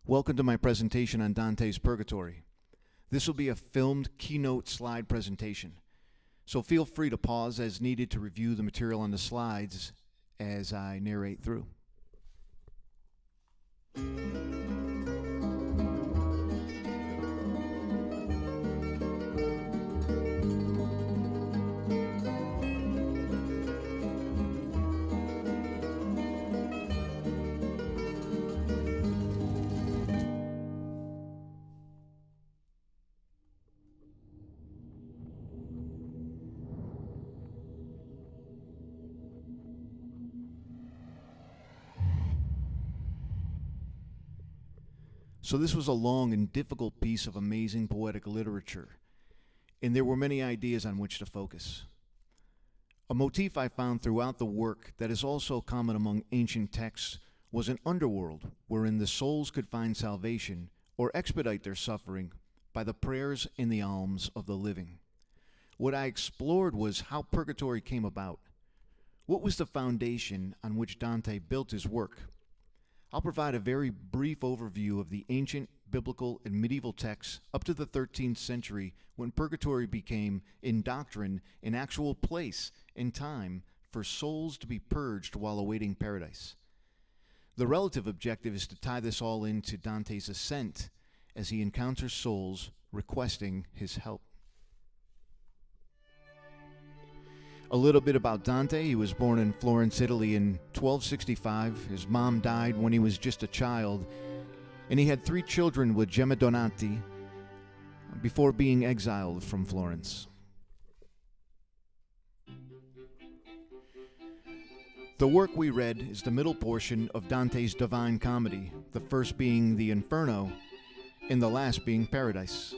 Welcome to my presentation on Dante's Purgatory. This will be a filmed keynote slide presentation, so feel free to pause as needed to review the material on the slides as I narrate through. So this was a long and difficult piece of amazing poetic literature, and there were many ideas on which to focus. A motif I found throughout the work that is also common among ancient texts was an underworld wherein the souls could find salvation or expedite their suffering by the prayers and the alms of the living. What I explored was how purgatory came about. What was the foundation on which Dante built his work? I'll provide a very brief overview of the ancient, biblical, and medieval texts up to the 13th century when purgatory became, in doctrine, an actual place and time for souls to be purged while awaiting paradise. The relative objective is to tie this all into Dante's ascent as he encounters souls requesting his help. A little bit about Dante. He was born in Florence, Italy in 1265. His mom died when he was just a child, and he had 3 children with Gemma Donati before being exiled from Florence. The work we read is the middle portion of Dante's Divine Comedy, the first being the Inferno, and the last being Paradise.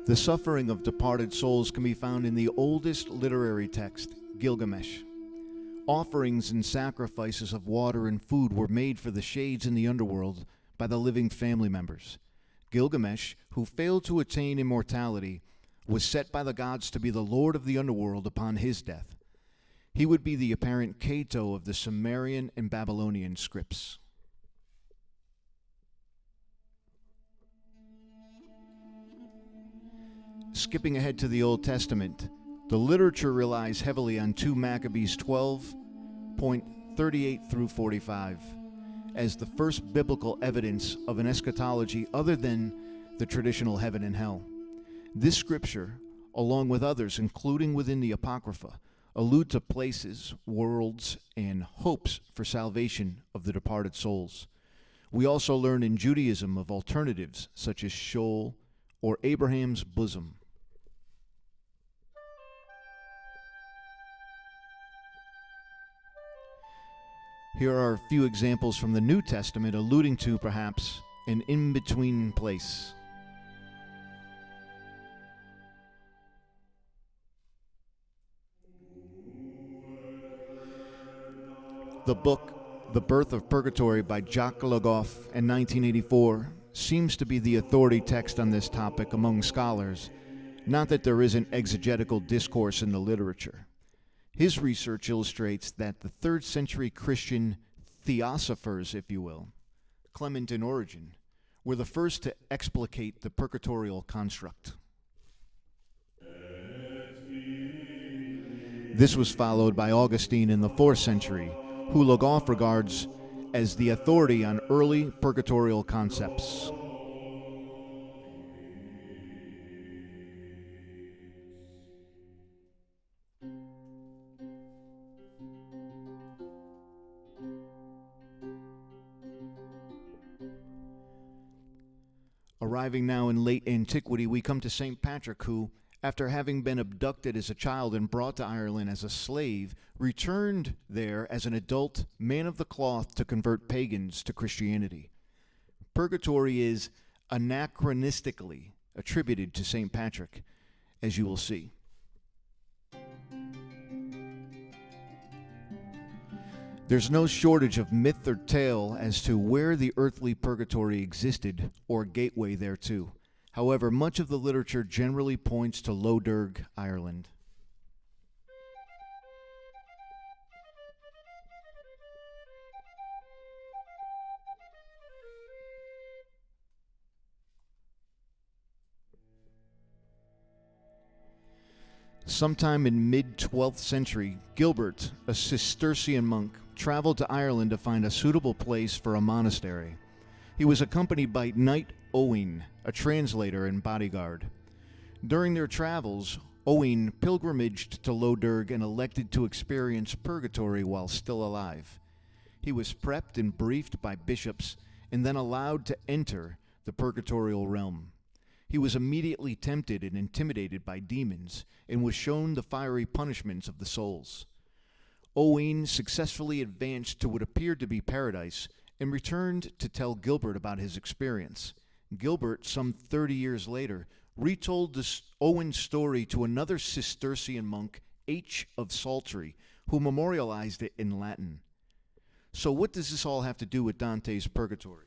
The suffering of departed souls can be found in the oldest literary text, Gilgamesh. Offerings and sacrifices of water and food were made for the shades in the underworld by the living family members. Gilgamesh, who failed to attain immortality, was set by the gods to be the lord of the underworld upon his death. He would be the apparent Cato of the Sumerian and Babylonian scripts. Skipping ahead to the Old Testament, the literature relies heavily on 2 Maccabees 12:38 through 45 as the first biblical evidence of an eschatology other than the traditional heaven and hell. This scripture, along with others, including within the Apocrypha, allude to places, worlds, and hopes for salvation of the departed souls. We also learn in Judaism of alternatives such as Sheol or Abraham's bosom. Here are a few examples from the New Testament alluding to, perhaps, an in-between place. The book, The Birth of Purgatory by Jacques Le Goff in 1984, seems to be the authority text on this topic among scholars, not that there isn't exegetical discourse in the literature. His research illustrates that the 3rd century Christian theosophers, if you will, Clement and Origen, were the first to explicate the purgatorial construct. This was followed by Augustine in the 4th century, who Le Goff regards as the authority on early purgatorial concepts. Arriving now in late antiquity, we come to St. Patrick, who, after having been abducted as a child and brought to Ireland as a slave, returned there as an adult man of the cloth to convert pagans to Christianity. Purgatory is anachronistically attributed to St. Patrick, as you will see. There's no shortage of myth or tale as to where the earthly purgatory existed or gateway thereto. However, much of the literature generally points to Low Derg, Ireland. Sometime in mid-12th century, Gilbert, a Cistercian monk, traveled to Ireland to find a suitable place for a monastery. He was accompanied by Knight Owain, a translator and bodyguard. During their travels, Owain pilgrimaged to Low Derg and elected to experience purgatory while still alive. He was prepped and briefed by bishops and then allowed to enter the purgatorial realm. He was immediately tempted and intimidated by demons and was shown the fiery punishments of the souls. Owain successfully advanced to what appeared to be paradise and returned to tell Gilbert about his experience. Gilbert, some 30 years later, retold Owain's story to another Cistercian monk, H. of Saltrey, who memorialized it in Latin. So what does this all have to do with Dante's Purgatory?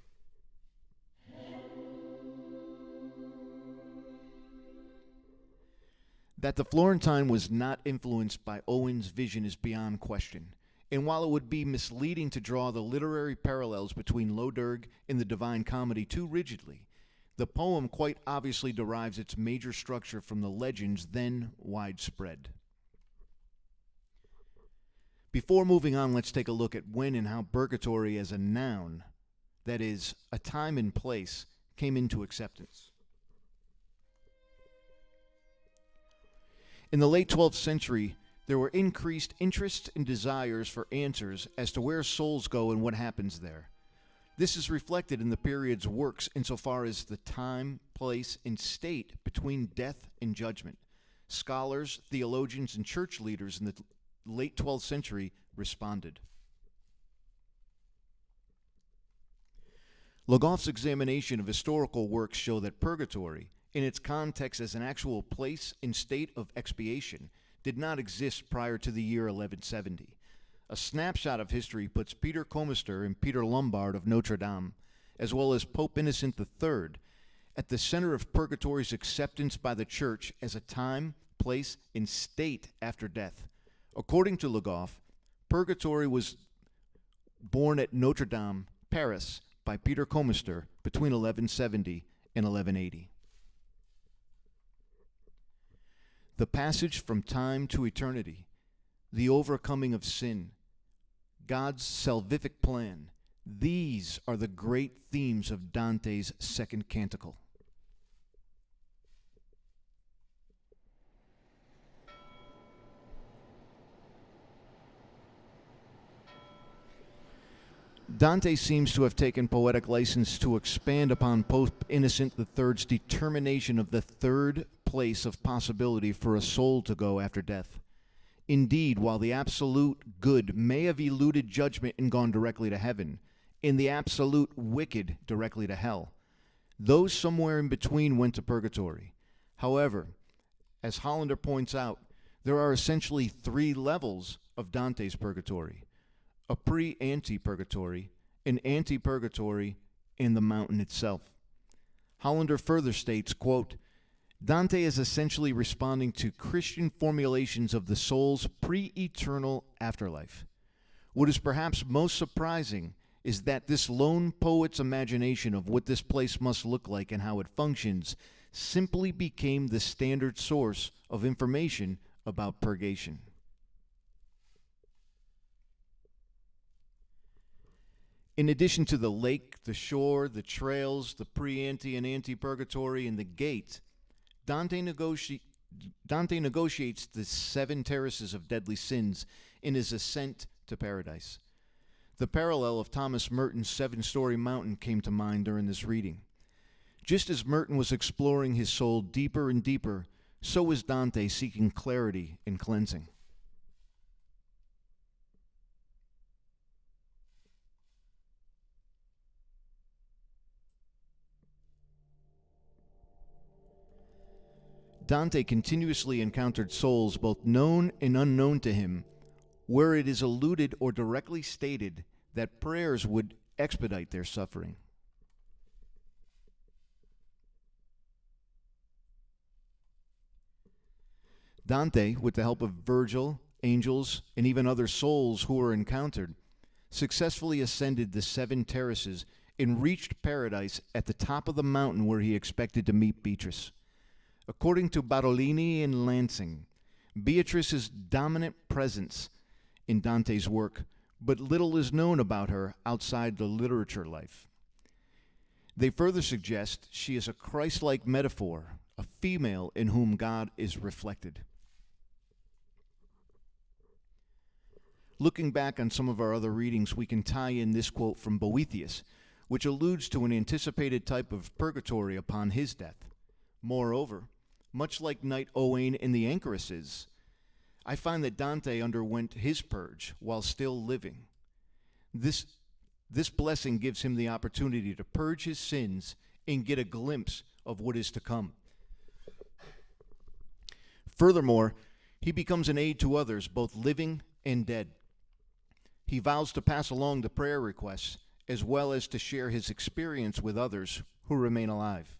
That the Florentine was not influenced by Owen's vision is beyond question, and while it would be misleading to draw the literary parallels between Low Derg and the Divine Comedy too rigidly, the poem quite obviously derives its major structure from the legends then widespread. Before moving on, let's take a look at when and how purgatory as a noun, that is, a time and place, came into acceptance. In the late 12th century, there were increased interests and desires for answers as to where souls go and what happens there. This is reflected in the period's works insofar as the time, place, and state between death and judgment. Scholars, theologians, and church leaders in the late 12th century responded. Logoff's examination of historical works show that purgatory, in its context as an actual place and state of expiation, did not exist prior to the year 1170. A snapshot of history puts Peter Comester and Peter Lombard of Notre Dame, as well as Pope Innocent III, at the center of purgatory's acceptance by the Church as a time, place, and state after death. According to Logoff, purgatory was born at Notre Dame, Paris, by Peter Comester between 1170 and 1180. The passage from time to eternity, the overcoming of sin, God's salvific plan, these are the great themes of Dante's second canticle. Dante seems to have taken poetic license to expand upon Pope Innocent III's determination of the third place of possibility for a soul to go after death. Indeed, while the absolute good may have eluded judgment and gone directly to heaven, and the absolute wicked directly to hell, those somewhere in between went to purgatory. However, as Hollander points out, there are essentially three levels of Dante's purgatory: a pre-ante-purgatory, an ante-purgatory, and the mountain itself. Hollander further states, quote, Dante is essentially responding to Christian formulations of the soul's pre-eternal afterlife. What is perhaps most surprising is that this lone poet's imagination of what this place must look like and how it functions simply became the standard source of information about purgation. In addition to the lake, the shore, the trails, the pre-ante and ante-purgatory, and the gate, Dante negotiates the 7 terraces of deadly sins in his ascent to paradise. The parallel of Thomas Merton's 7-story mountain came to mind during this reading. Just as Merton was exploring his soul deeper and deeper, so was Dante seeking clarity and cleansing. Dante continuously encountered souls both known and unknown to him, where it is alluded or directly stated that prayers would expedite their suffering. Dante, with the help of Virgil, angels, and even other souls who were encountered, successfully ascended the 7 terraces and reached paradise at the top of the mountain where he expected to meet Beatrice. According to Barolini and Lansing, Beatrice's dominant presence in Dante's work, but little is known about her outside the literature life. They further suggest she is a Christ-like metaphor, a female in whom God is reflected. Looking back on some of our other readings, we can tie in this quote from Boethius, which alludes to an anticipated type of purgatory upon his death. Moreover, much like Knight Owain in the Anchoresses, I find that Dante underwent his purge while still living. This blessing gives him the opportunity to purge his sins and get a glimpse of what is to come. Furthermore, he becomes an aid to others, both living and dead. He vows to pass along the prayer requests as well as to share his experience with others who remain alive.